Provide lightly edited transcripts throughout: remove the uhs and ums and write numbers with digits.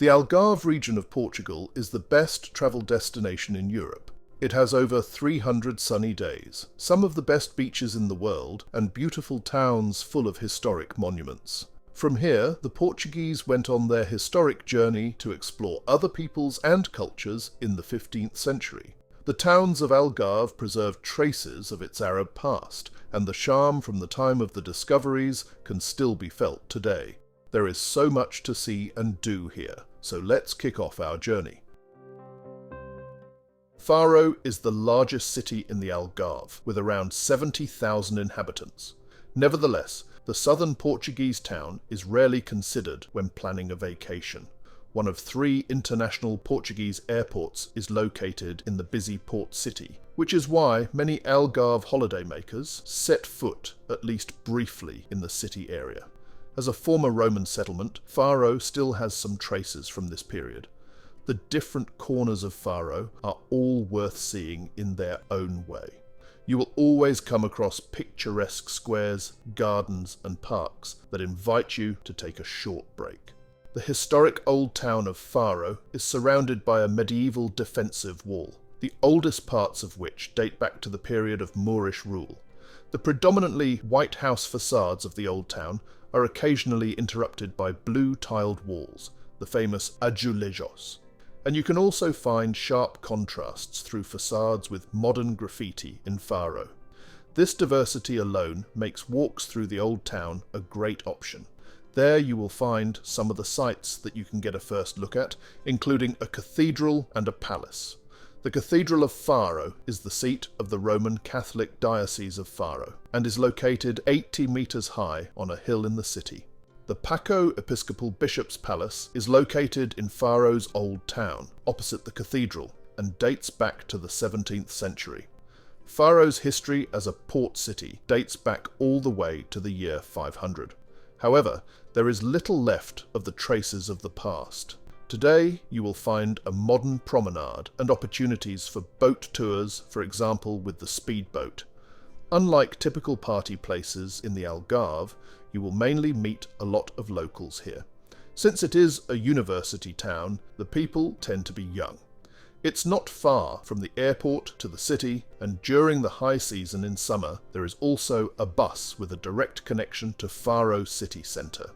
The Algarve region of Portugal is the best travel destination in Europe. It has over 300 sunny days, some of the best beaches in the world, and beautiful towns full of historic monuments. From here, the Portuguese went on their historic journey to explore other peoples and cultures in the 15th century. The towns of Algarve preserve traces of its Arab past, and the charm from the time of the discoveries can still be felt today. There is so much to see and do here, so let's kick off our journey. Faro is the largest city in the Algarve, with around 70,000 inhabitants. Nevertheless, the southern Portuguese town is rarely considered when planning a vacation. One of 3 international Portuguese airports is located in the busy port city, which is why many Algarve holidaymakers set foot, at least briefly, in the city area. As a former Roman settlement, Faro still has some traces from this period. The different corners of Faro are all worth seeing in their own way. You will always come across picturesque squares, gardens and parks that invite you to take a short break. The historic old town of Faro is surrounded by a medieval defensive wall, the oldest parts of which date back to the period of Moorish rule. The predominantly white house facades of the old town are occasionally interrupted by blue-tiled walls, the famous azulejos. And you can also find sharp contrasts through facades with modern graffiti in Faro. This diversity alone makes walks through the old town a great option. There you will find some of the sights that you can get a first look at, including a cathedral and a palace. The Cathedral of Faro is the seat of the Roman Catholic Diocese of Faro and is located 80 metres high on a hill in the city. The Paco Episcopal Bishop's Palace is located in Faro's old town, opposite the cathedral, and dates back to the 17th century. Faro's history as a port city dates back all the way to the year 500. However, there is little left of the traces of the past. Today, you will find a modern promenade and opportunities for boat tours, for example with the speedboat. Unlike typical party places in the Algarve, you will mainly meet a lot of locals here. Since it is a university town, the people tend to be young. It's not far from the airport to the city, and during the high season in summer, there is also a bus with a direct connection to Faro city centre.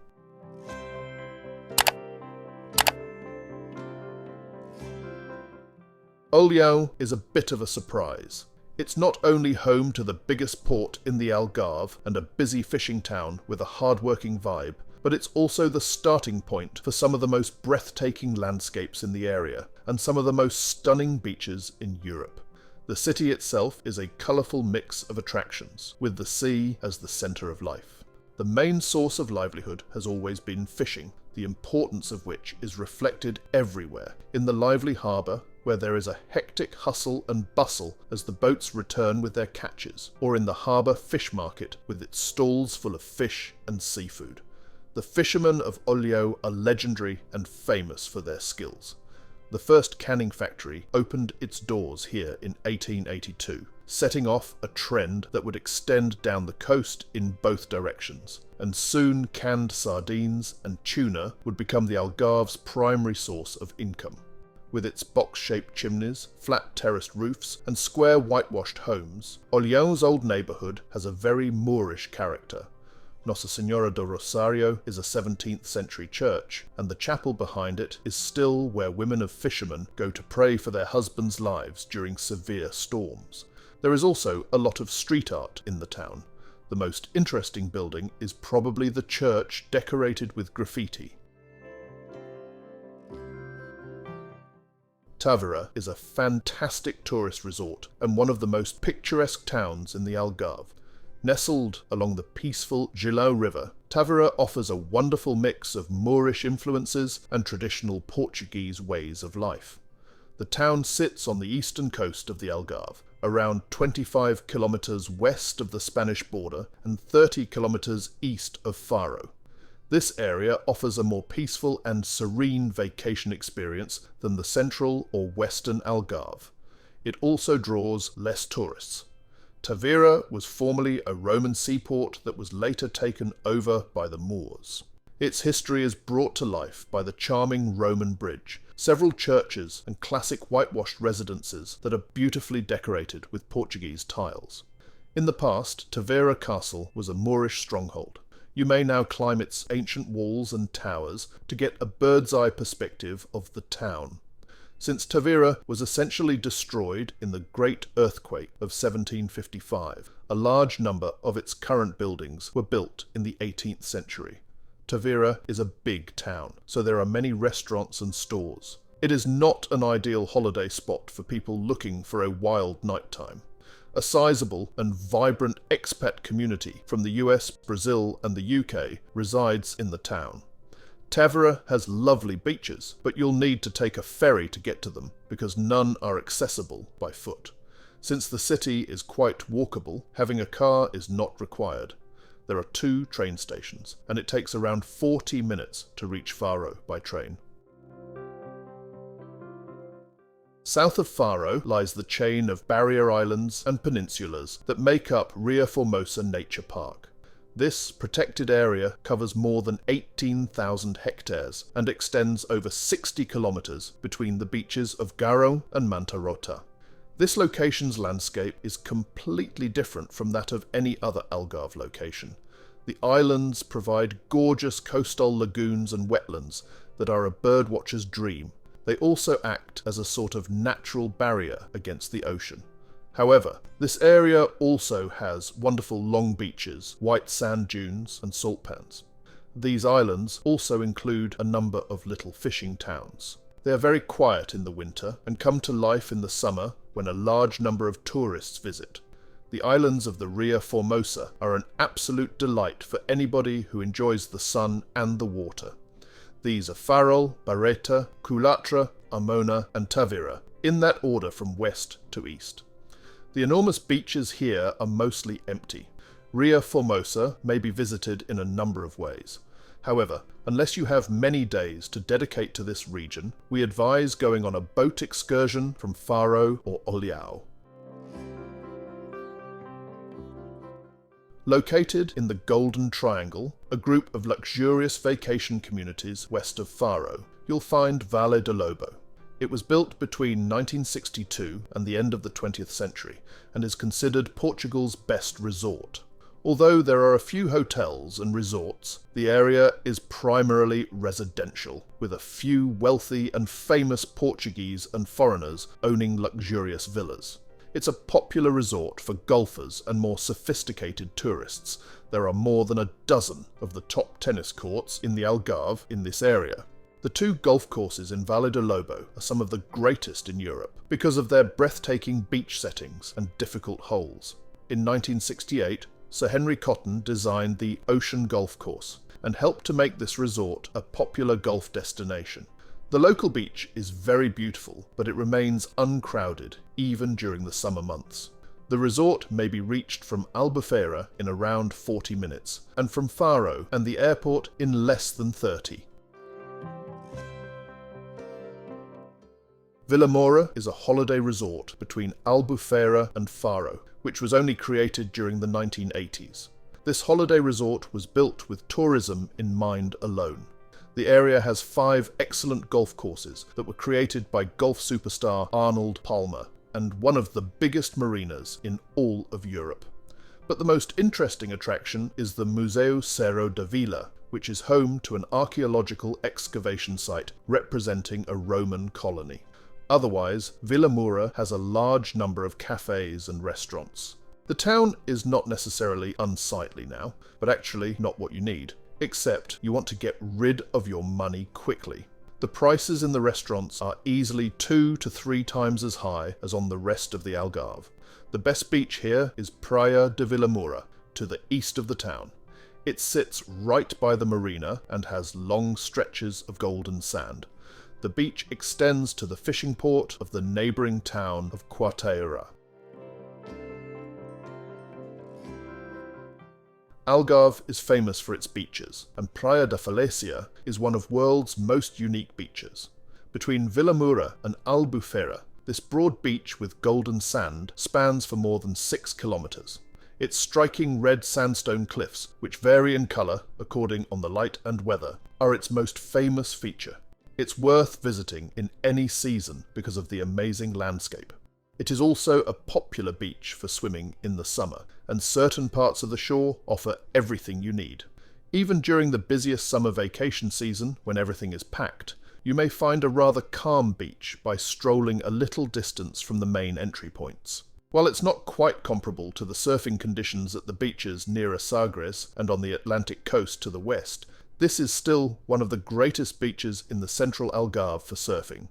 Olhao is a bit of a surprise. It's not only home to the biggest port in the Algarve and a busy fishing town with a hard-working vibe, but it's also the starting point for some of the most breathtaking landscapes in the area and some of the most stunning beaches in Europe. The city itself is a colourful mix of attractions, with the sea as the centre of life. The main source of livelihood has always been fishing, the importance of which is reflected everywhere, in the lively harbour, where there is a hectic hustle and bustle as the boats return with their catches, or in the harbour fish market with its stalls full of fish and seafood. The fishermen of Olhao are legendary and famous for their skills. The first canning factory opened its doors here in 1882, setting off a trend that would extend down the coast in both directions, and soon canned sardines and tuna would become the Algarve's primary source of income. With its box-shaped chimneys, flat terraced roofs, and square whitewashed homes, Olhao's old neighbourhood has a very Moorish character. Nossa Senhora do Rosário is a 17th century church, and the chapel behind it is still where women of fishermen go to pray for their husbands' lives during severe storms. There is also a lot of street art in the town. The most interesting building is probably the church decorated with graffiti. Tavira is a fantastic tourist resort and one of the most picturesque towns in the Algarve. Nestled along the peaceful Olhao River, Tavira offers a wonderful mix of Moorish influences and traditional Portuguese ways of life. The town sits on the eastern coast of the Algarve, around 25 kilometres west of the Spanish border and 30 kilometres east of Faro. This area offers a more peaceful and serene vacation experience than the central or western Algarve. It also draws less tourists. Tavira was formerly a Roman seaport that was later taken over by the Moors. Its history is brought to life by the charming Roman bridge, several churches and classic whitewashed residences that are beautifully decorated with Portuguese tiles. In the past, Tavira Castle was a Moorish stronghold. You may now climb its ancient walls and towers to get a bird's-eye perspective of the town. Since Tavira was essentially destroyed in the Great Earthquake of 1755, a large number of its current buildings were built in the 18th century. Tavira is a big town, so there are many restaurants and stores. It is not an ideal holiday spot for people looking for a wild nighttime. A sizable and vibrant expat community from the US, Brazil and the UK resides in the town. Tavira has lovely beaches, but you'll need to take a ferry to get to them because none are accessible by foot. Since the city is quite walkable, having a car is not required. There are 2 train stations, and it takes around 40 minutes to reach Faro by train. South of Faro lies the chain of barrier islands and peninsulas that make up Rio Formosa Nature Park. This protected area covers more than 18,000 hectares and extends over 60 kilometres between the beaches of Garo and Mantarota. This location's landscape is completely different from that of any other Algarve location. The islands provide gorgeous coastal lagoons and wetlands that are a birdwatcher's dream. They also act as a sort of natural barrier against the ocean. However, this area also has wonderful long beaches, white sand dunes and salt pans. These islands also include a number of little fishing towns. They are very quiet in the winter and come to life in the summer when a large number of tourists visit. The islands of the Rio Formosa are an absolute delight for anybody who enjoys the sun and the water. These are Faro, Barreta, Culatra, Amona and Tavira, in that order from west to east. The enormous beaches here are mostly empty. Rio Formosa may be visited in a number of ways. However, unless you have many days to dedicate to this region, we advise going on a boat excursion from Faro or Olhao. Located in the Golden Triangle, a group of luxurious vacation communities west of Faro, you'll find Vale de Lobo. It was built between 1962 and the end of the 20th century and is considered Portugal's best resort. Although there are a few hotels and resorts, the area is primarily residential, with a few wealthy and famous Portuguese and foreigners owning luxurious villas. It's a popular resort for golfers and more sophisticated tourists. There are more than a dozen of the top tennis courts in the Algarve in this area. The 2 golf courses in Vale de Lobo are some of the greatest in Europe because of their breathtaking beach settings and difficult holes. In 1968, Sir Henry Cotton designed the Ocean Golf Course and helped to make this resort a popular golf destination. The local beach is very beautiful, but it remains uncrowded even during the summer months. The resort may be reached from Albufeira in around 40 minutes, and from Faro and the airport in less than 30. Vilamoura is a holiday resort between Albufeira and Faro, which was only created during the 1980s. This holiday resort was built with tourism in mind alone. The area has 5 excellent golf courses that were created by golf superstar Arnold Palmer, and one of the biggest marinas in all of Europe. But the most interesting attraction is the Museu Cerro da Vila, which is home to an archaeological excavation site representing a Roman colony. Otherwise, Vilamoura has a large number of cafes and restaurants. The town is not necessarily unsightly now, but actually not what you need, except you want to get rid of your money quickly. The prices in the restaurants are easily 2 to 3 times as high as on the rest of the Algarve. The best beach here is Praia de Vilamoura, to the east of the town. It sits right by the marina and has long stretches of golden sand. The beach extends to the fishing port of the neighbouring town of Quarteira. Algarve is famous for its beaches, and Praia da Falesia is one of the world's most unique beaches. Between Vilamoura and Albufeira, this broad beach with golden sand spans for more than 6 kilometres. Its striking red sandstone cliffs, which vary in colour according on the light and weather, are its most famous feature. It's worth visiting in any season because of the amazing landscape. It is also a popular beach for swimming in the summer, and certain parts of the shore offer everything you need. Even during the busiest summer vacation season, when everything is packed, you may find a rather calm beach by strolling a little distance from the main entry points. While it's not quite comparable to the surfing conditions at the beaches nearer Sagres and on the Atlantic coast to the west, this is still one of the greatest beaches in the central Algarve for surfing.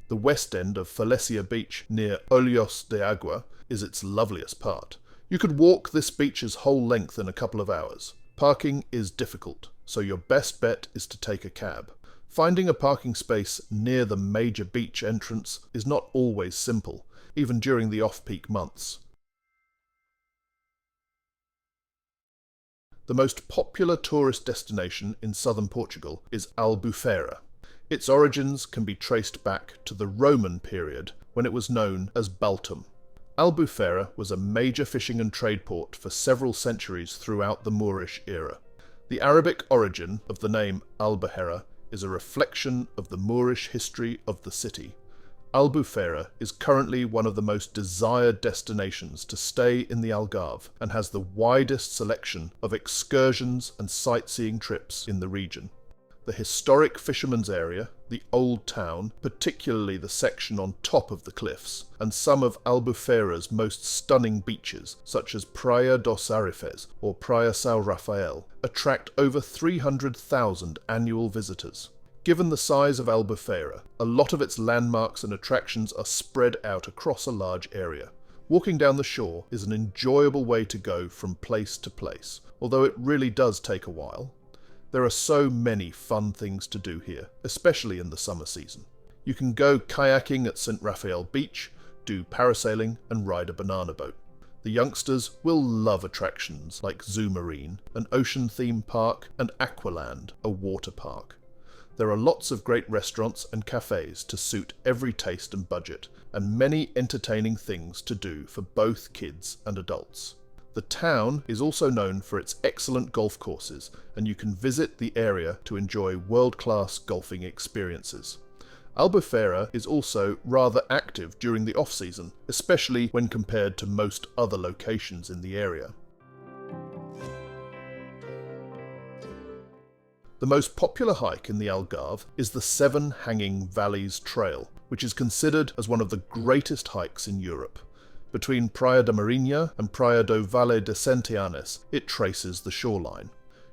The west end of Falesia Beach near Olhao de Agua is its loveliest part. You could walk this beach's whole length in a couple of hours. Parking is difficult, so your best bet is to take a cab. Finding a parking space near the major beach entrance is not always simple, even during the off-peak months. The most popular tourist destination in southern Portugal is Albufeira. Its origins can be traced back to the Roman period, when it was known as Baltum. Albufeira was a major fishing and trade port for several centuries throughout the Moorish era. The Arabic origin of the name Albufeira is a reflection of the Moorish history of the city. Albufeira is currently one of the most desired destinations to stay in the Algarve and has the widest selection of excursions and sightseeing trips in the region. The historic fisherman's area, the old town, particularly the section on top of the cliffs, and some of Albufeira's most stunning beaches, such as Praia dos Arifes or Praia São Rafael, attract over 300,000 annual visitors. Given the size of Albufeira, a lot of its landmarks and attractions are spread out across a large area. Walking down the shore is an enjoyable way to go from place to place, although it really does take a while. There are so many fun things to do here, especially in the summer season. You can go kayaking at St. Raphael Beach, do parasailing and ride a banana boat. The youngsters will love attractions like Zoo Marine, an ocean theme park, and Aqualand, a water park. There are lots of great restaurants and cafes to suit every taste and budget, and many entertaining things to do for both kids and adults. The town is also known for its excellent golf courses, and you can visit the area to enjoy world-class golfing experiences. Albufeira is also rather active during the off-season, especially when compared to most other locations in the area. The most popular hike in the Algarve is the Seven Hanging Valleys Trail, which is considered as one of the greatest hikes in Europe. Between Praia da Marinha and Praia do Vale de Centenares, it traces the shoreline.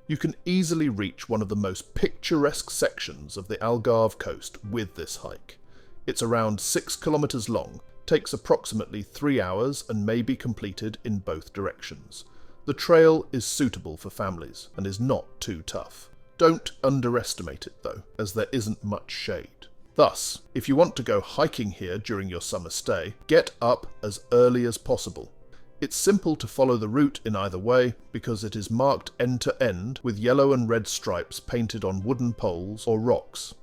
You can easily reach one of the most picturesque sections of the Algarve coast with this hike. It's around 6 kilometers long, takes approximately 3 hours and may be completed in both directions. The trail is suitable for families and is not too tough. Don't underestimate it though, as there isn't much shade. Thus, if you want to go hiking here during your summer stay, get up as early as possible. It's simple to follow the route in either way because it is marked end to end with yellow and red stripes painted on wooden poles or rocks.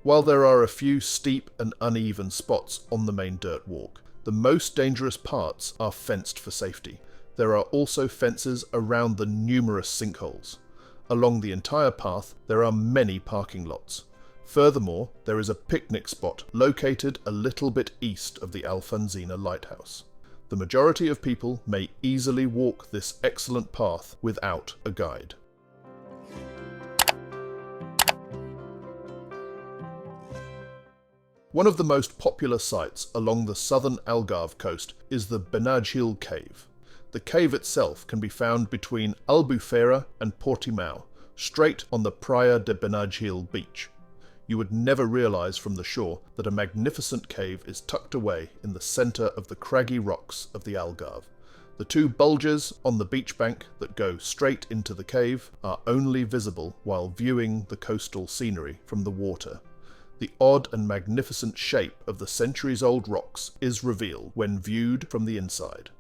While there are a few steep and uneven spots on the main dirt walk, the most dangerous parts are fenced for safety. There are also fences around the numerous sinkholes. Along the entire path, there are many parking lots. Furthermore, there is a picnic spot located a little bit east of the Alfonsina lighthouse. The majority of people may easily walk this excellent path without a guide. One of the most popular sites along the southern Algarve coast is the Benagil Cave. The cave itself can be found between Albufeira and Portimao, straight on the Praia de Benagil beach. You would never realise from the shore that a magnificent cave is tucked away in the centre of the craggy rocks of the Algarve. The two bulges on the beach bank that go straight into the cave are only visible while viewing the coastal scenery from the water. The odd and magnificent shape of the centuries-old rocks is revealed when viewed from the inside.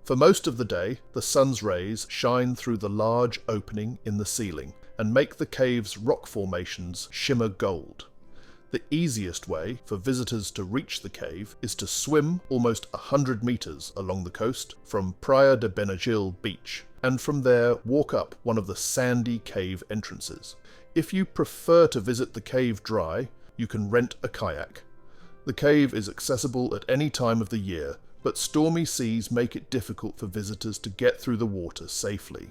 For most of the day, the sun's rays shine through the large opening in the ceiling and make the cave's rock formations shimmer gold. The easiest way for visitors to reach the cave is to swim almost 100 meters along the coast from Praia de Benagil beach, and from there walk up one of the sandy cave entrances. If you prefer to visit the cave dry, you can rent a kayak. The cave is accessible at any time of the year, but stormy seas make it difficult for visitors to get through the water safely.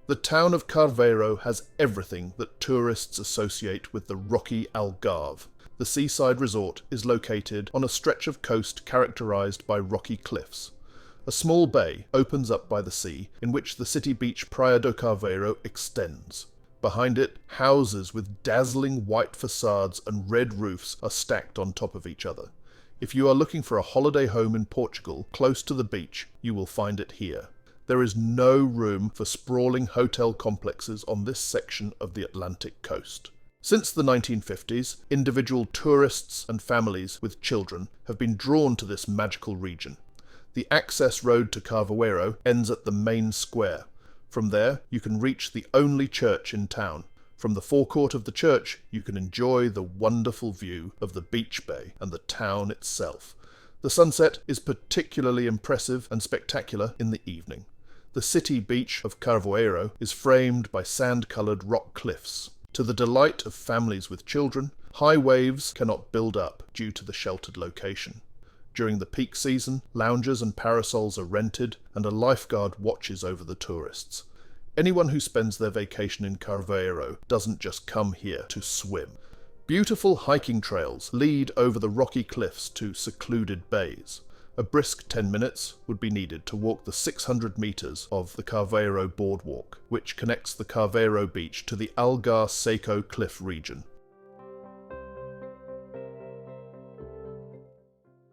The town of Carvoeiro has everything that tourists associate with the rocky Algarve. The seaside resort is located on a stretch of coast characterized by rocky cliffs. A small bay opens up by the sea, in which the city beach Praia do Carvoeiro extends. Behind it, houses with dazzling white facades and red roofs are stacked on top of each other. If you are looking for a holiday home in Portugal close to the beach, you will find it here. There is no room for sprawling hotel complexes on this section of the Atlantic coast. Since the 1950s, individual tourists and families with children have been drawn to this magical region. The access road to Carvoeiro ends at the main square. From there, you can reach the only church in town. From the forecourt of the church, you can enjoy the wonderful view of the beach bay and the town itself. The sunset is particularly impressive and spectacular in the evening. The city beach of Carvoeiro is framed by sand-coloured rock cliffs. To the delight of families with children, high waves cannot build up due to the sheltered location. During the peak season, lounges and parasols are rented, and a lifeguard watches over the tourists. Anyone who spends their vacation in Carvoeiro doesn't just come here to swim. Beautiful hiking trails lead over the rocky cliffs to secluded bays. A brisk 10 minutes would be needed to walk the 600 meters of the Carvoeiro boardwalk, which connects the Carvoeiro beach to the Algar Seco cliff region.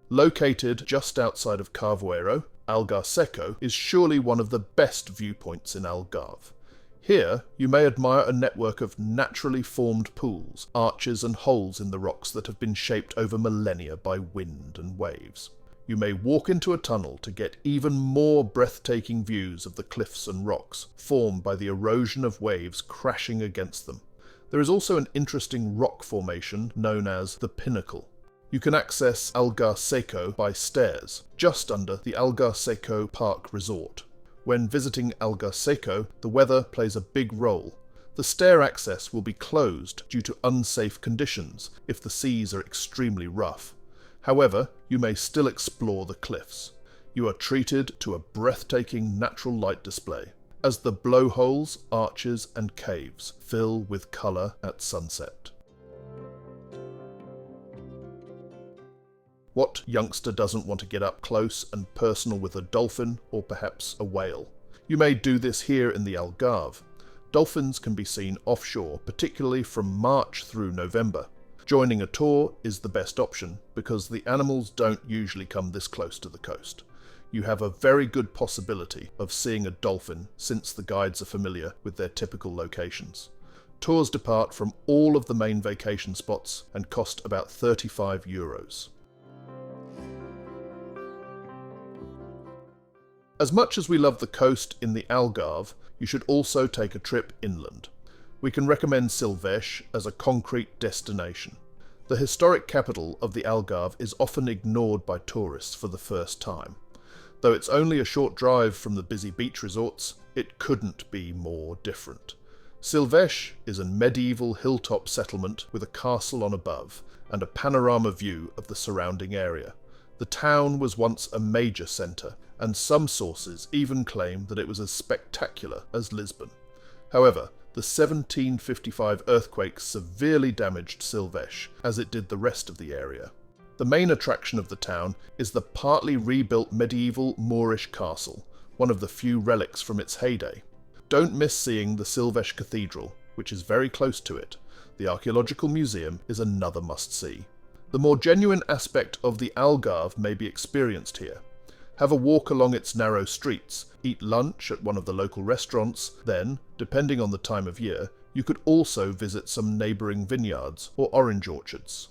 Located just outside of Carvoeiro, Algar Seco is surely one of the best viewpoints in Algarve. Here, you may admire a network of naturally formed pools, arches and holes in the rocks that have been shaped over millennia by wind and waves. You may walk into a tunnel to get even more breathtaking views of the cliffs and rocks formed by the erosion of waves crashing against them. There is also an interesting rock formation known as the Pinnacle. You can access Algar Seco by stairs, just under the Algar Seco Park Resort. When visiting Algar Seco, the weather plays a big role. The stair access will be closed due to unsafe conditions if the seas are extremely rough. However, you may still explore the cliffs. You are treated to a breathtaking natural light display, as the blowholes, arches and caves fill with colour at sunset. What youngster doesn't want to get up close and personal with a dolphin or perhaps a whale? You may do this here in the Algarve. Dolphins can be seen offshore, particularly from March through November. Joining a tour is the best option because the animals don't usually come this close to the coast. You have a very good possibility of seeing a dolphin since the guides are familiar with their typical locations. Tours depart from all of the main vacation spots and cost about €35. As much as we love the coast in the Algarve, you should also take a trip inland. We can recommend Silves as a concrete destination. The historic capital of the Algarve is often ignored by tourists for the first time. Though it's only a short drive from the busy beach resorts, it couldn't be more different. Silves is a medieval hilltop settlement with a castle on above and a panorama view of the surrounding area. The town was once a major centre, and some sources even claim that it was as spectacular as Lisbon. However, the 1755 earthquake severely damaged Silves, as it did the rest of the area. The main attraction of the town is the partly rebuilt medieval Moorish castle, one of the few relics from its heyday. Don't miss seeing the Silves Cathedral, which is very close to it. The Archaeological Museum is another must-see. The more genuine aspect of the Algarve may be experienced here. Have a walk along its narrow streets, eat lunch at one of the local restaurants, then, depending on the time of year, you could also visit some neighbouring vineyards or orange orchards.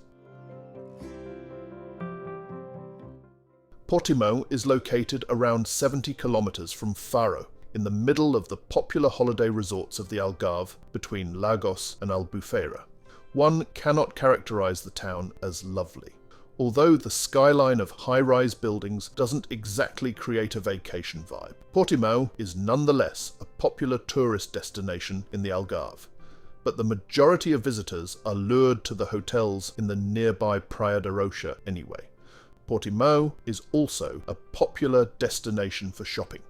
Portimao is located around 70 kilometres from Faro, in the middle of the popular holiday resorts of the Algarve between Lagos and Albufeira. One cannot characterize the town as lovely. Although the skyline of high-rise buildings doesn't exactly create a vacation vibe, Portimao is nonetheless a popular tourist destination in the Algarve. But the majority of visitors are lured to the hotels in the nearby Praia da Rocha anyway. Portimao is also a popular destination for shopping.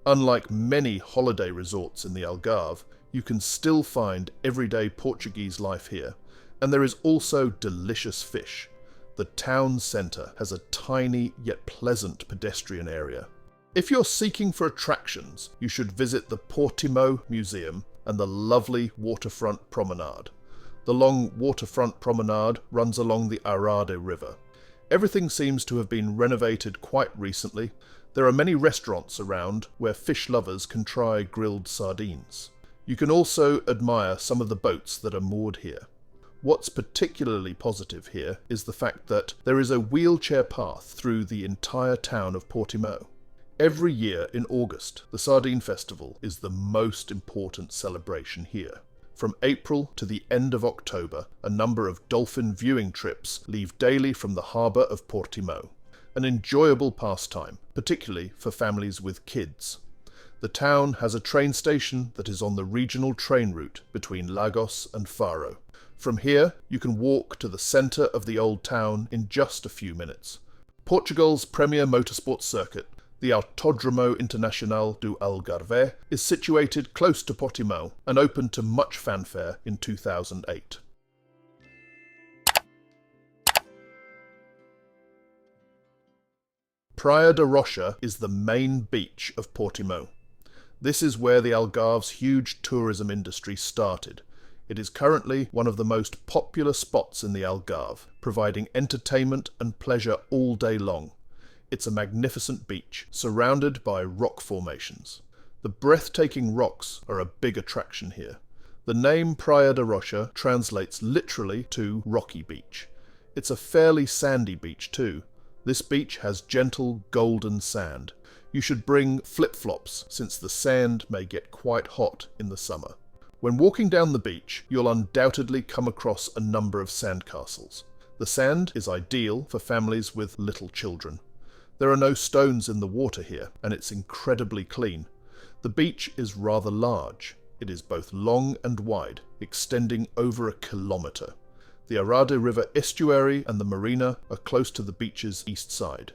Unlike many holiday resorts in the Algarve, you can still find everyday Portuguese life here, and there is also delicious fish. The town centre has a tiny yet pleasant pedestrian area. If you're seeking for attractions, you should visit the Portimao Museum and the lovely waterfront promenade. The long waterfront promenade runs along the Arade River. Everything seems to have been renovated quite recently. There are many restaurants around where fish lovers can try grilled sardines. You can also admire some of the boats that are moored here. What's particularly positive here is the fact that there is a wheelchair path through the entire town of Portimao. Every year in August, the Sardine Festival is the most important celebration here. From April to the end of October, a number of dolphin viewing trips leave daily from the harbour of Portimao. An enjoyable pastime, particularly for families with kids. The town has a train station that is on the regional train route between Lagos and Faro. From here, you can walk to the centre of the old town in just a few minutes. Portugal's premier motorsport circuit, the Autódromo Internacional do Algarve, is situated close to Portimao and opened to much fanfare in 2008. Praia da Rocha is the main beach of Portimao. This is where the Algarve's huge tourism industry started. It is currently one of the most popular spots in the Algarve, providing entertainment and pleasure all day long. It's a magnificent beach, surrounded by rock formations. The breathtaking rocks are a big attraction here. The name Praia da Rocha translates literally to rocky beach. It's a fairly sandy beach too. This beach has gentle golden sand. You should bring flip-flops since the sand may get quite hot in the summer. When walking down the beach, you'll undoubtedly come across a number of sandcastles. The sand is ideal for families with little children. There are no stones in the water here, and it's incredibly clean. The beach is rather large. It is both long and wide, extending over 1 kilometre. The Arade River estuary and the marina are close to the beach's east side.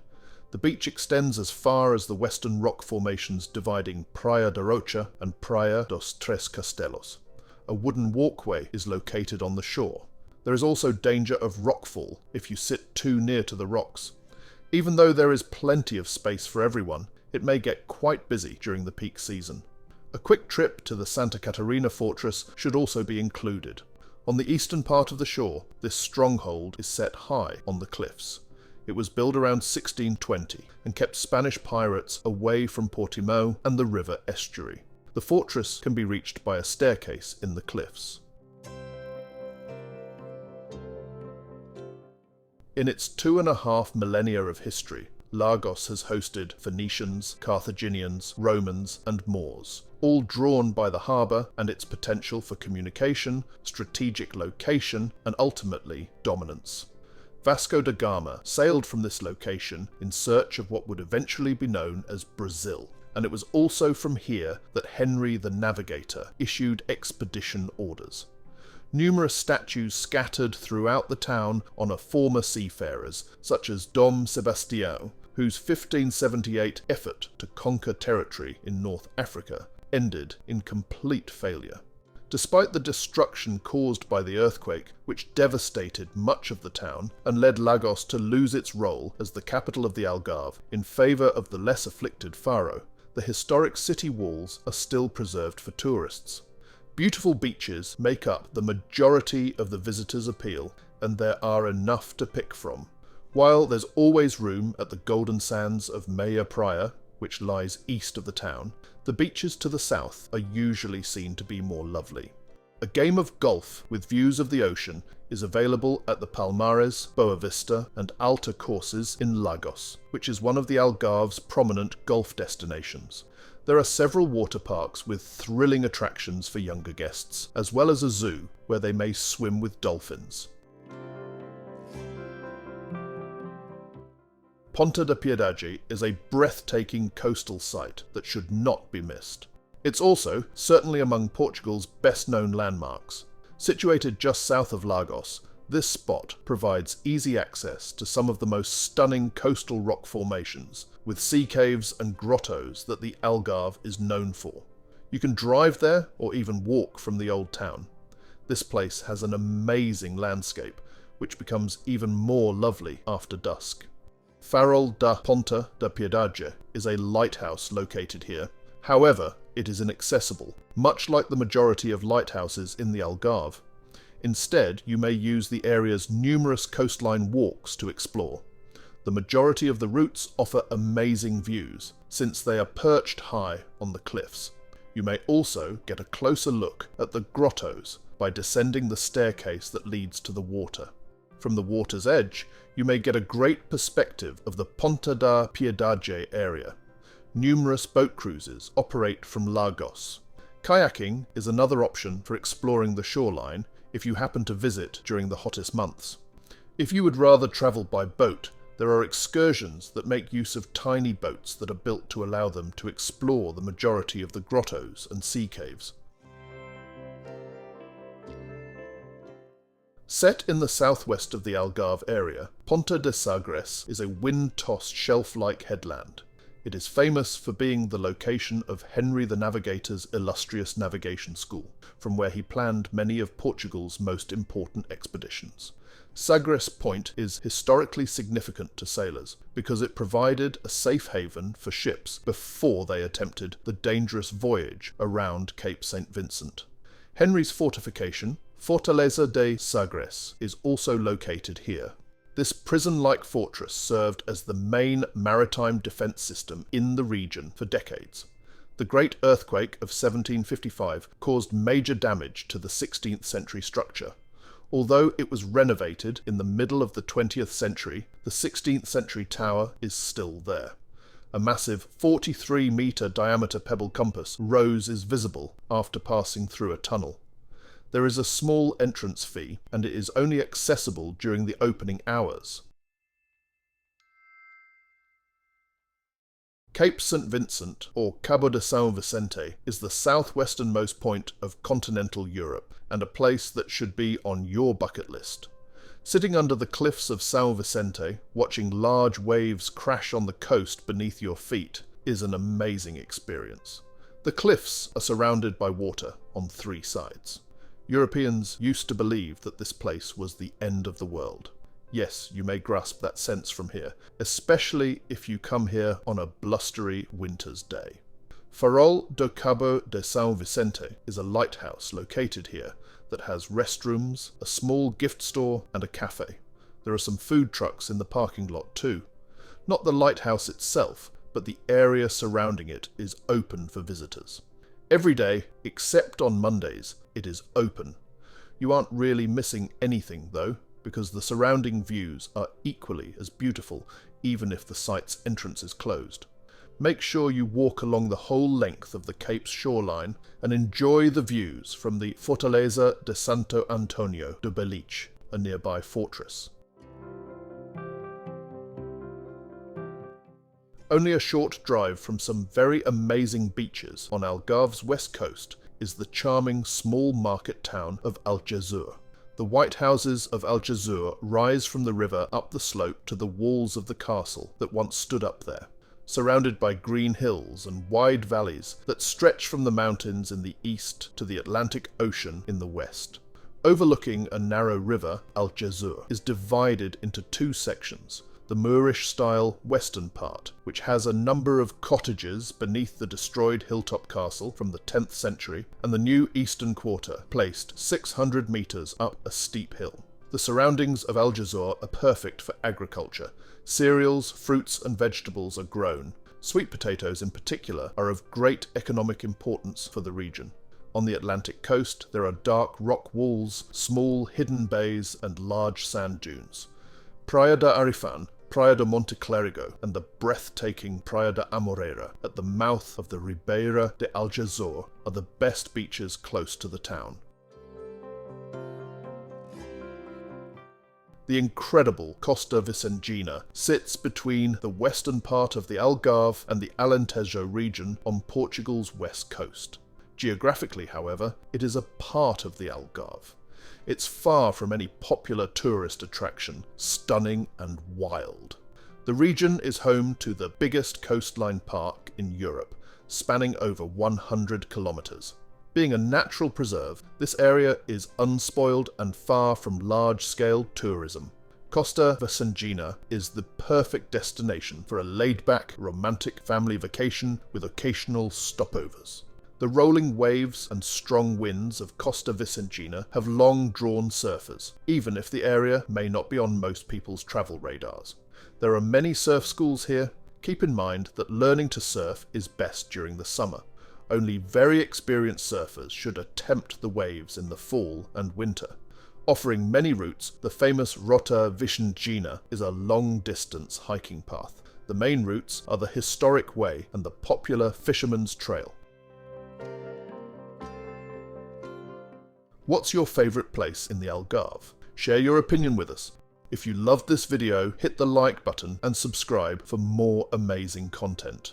The beach extends as far as the western rock formations dividing Praia da Rocha and Praia dos Tres Castelos. A wooden walkway is located on the shore. There is also danger of rockfall if you sit too near to the rocks. Even though there is plenty of space for everyone, it may get quite busy during the peak season. A quick trip to the Santa Catarina fortress should also be included. On the eastern part of the shore, this stronghold is set high on the cliffs. It was built around 1620 and kept Spanish pirates away from Portimao and the river estuary. The fortress can be reached by a staircase in the cliffs. In its 2.5 millennia of history, Lagos has hosted Phoenicians, Carthaginians, Romans and Moors, all drawn by the harbour and its potential for communication, strategic location and ultimately dominance. Vasco da Gama sailed from this location in search of what would eventually be known as Brazil, and it was also from here that Henry the Navigator issued expedition orders. Numerous statues scattered throughout the town honour former seafarers, such as Dom Sebastião, whose 1578 effort to conquer territory in North Africa ended in complete failure. Despite the destruction caused by the earthquake, which devastated much of the town and led Lagos to lose its role as the capital of the Algarve in favour of the less afflicted Faro, the historic city walls are still preserved for tourists. Beautiful beaches make up the majority of the visitors' appeal, and there are enough to pick from. While there's always room at the golden sands of Meia Praia, which lies east of the town, the beaches to the south are usually seen to be more lovely. A game of golf with views of the ocean is available at the Palmares, Boa Vista and Alta courses in Lagos, which is one of the Algarve's prominent golf destinations. There are several water parks with thrilling attractions for younger guests, as well as a zoo where they may swim with dolphins. Ponta da Piedade is a breathtaking coastal site that should not be missed. It's also certainly among Portugal's best-known landmarks. Situated just south of Lagos, this spot provides easy access to some of the most stunning coastal rock formations, with sea caves and grottos that the Algarve is known for. You can drive there or even walk from the old town. This place has an amazing landscape, which becomes even more lovely after dusk. Farol da Ponta da Piedade is a lighthouse located here. However, it is inaccessible, much like the majority of lighthouses in the Algarve. Instead, you may use the area's numerous coastline walks to explore. The majority of the routes offer amazing views, since they are perched high on the cliffs. You may also get a closer look at the grottos by descending the staircase that leads to the water. From the water's edge, you may get a great perspective of the Ponta da Piedade area. Numerous boat cruises operate from Lagos. Kayaking is another option for exploring the shoreline if you happen to visit during the hottest months. If you would rather travel by boat, there are excursions that make use of tiny boats that are built to allow them to explore the majority of the grottos and sea caves. Set in the southwest of the Algarve area, Ponta de Sagres is a wind-tossed shelf-like headland. It is famous for being the location of Henry the Navigator's illustrious navigation school, from where he planned many of Portugal's most important expeditions. Sagres Point is historically significant to sailors because it provided a safe haven for ships before they attempted the dangerous voyage around Cape St. Vincent. Henry's fortification, Fortaleza de Sagres, is also located here. This prison-like fortress served as the main maritime defence system in the region for decades. The Great Earthquake of 1755 caused major damage to the 16th century structure. Although it was renovated in the middle of the 20th century, the 16th century tower is still there. A massive 43-metre diameter pebble compass rose is visible after passing through a tunnel. There is a small entrance fee, and it is only accessible during the opening hours. Cape St. Vincent, or Cabo de Sao Vicente, is the southwesternmost point of continental Europe, and a place that should be on your bucket list. Sitting under the cliffs of Sao Vicente, watching large waves crash on the coast beneath your feet, is an amazing experience. The cliffs are surrounded by water on 3 sides. Europeans used to believe that this place was the end of the world. Yes, you may grasp that sense from here, especially if you come here on a blustery winter's day. Farol do Cabo de Sao Vicente is a lighthouse located here that has restrooms, a small gift store and a cafe. There are some food trucks in the parking lot too. Not the lighthouse itself, but the area surrounding it is open for visitors. Every day, except on Mondays, it is open. You aren't really missing anything though, because the surrounding views are equally as beautiful even if the site's entrance is closed. Make sure you walk along the whole length of the Cape's shoreline and enjoy the views from the Fortaleza de Santo Antonio do Beliche, a nearby fortress. Only a short drive from some very amazing beaches on Algarve's west coast is the charming small market town of Aljezur. The white houses of Aljezur rise from the river up the slope to the walls of the castle that once stood up there, surrounded by green hills and wide valleys that stretch from the mountains in the east to the Atlantic Ocean in the west. Overlooking a narrow river, Aljezur is divided into 2 sections. The Moorish-style western part, which has a number of cottages beneath the destroyed hilltop castle from the 10th century, and the new eastern quarter, placed 600 metres up a steep hill. The surroundings of Aljezur are perfect for agriculture. Cereals, fruits and vegetables are grown. Sweet potatoes in particular are of great economic importance for the region. On the Atlantic coast there are dark rock walls, small hidden bays and large sand dunes. Praia da Arifan Praia de Monte Clérigo and the breathtaking Praia da Amoreira at the mouth of the Ribeira de Aljezur are the best beaches close to the town. The incredible Costa Vicentina sits between the western part of the Algarve and the Alentejo region on Portugal's west coast. Geographically, however, it is a part of the Algarve. It's far from any popular tourist attraction, stunning and wild. The region is home to the biggest coastline park in Europe, spanning over 100 kilometres. Being a natural preserve, this area is unspoiled and far from large-scale tourism. Costa Vicentina is the perfect destination for a laid-back, romantic family vacation with occasional stopovers. The rolling waves and strong winds of Costa Vicentina have long drawn surfers, even if the area may not be on most people's travel radars. There are many surf schools here. Keep in mind that learning to surf is best during the summer. Only very experienced surfers should attempt the waves in the fall and winter. Offering many routes, the famous Rota Vicentina is a long-distance hiking path. The main routes are the Historic Way and the popular Fisherman's Trail. What's your favourite place in the Algarve? Share your opinion with us. If you loved this video, hit the like button and subscribe for more amazing content.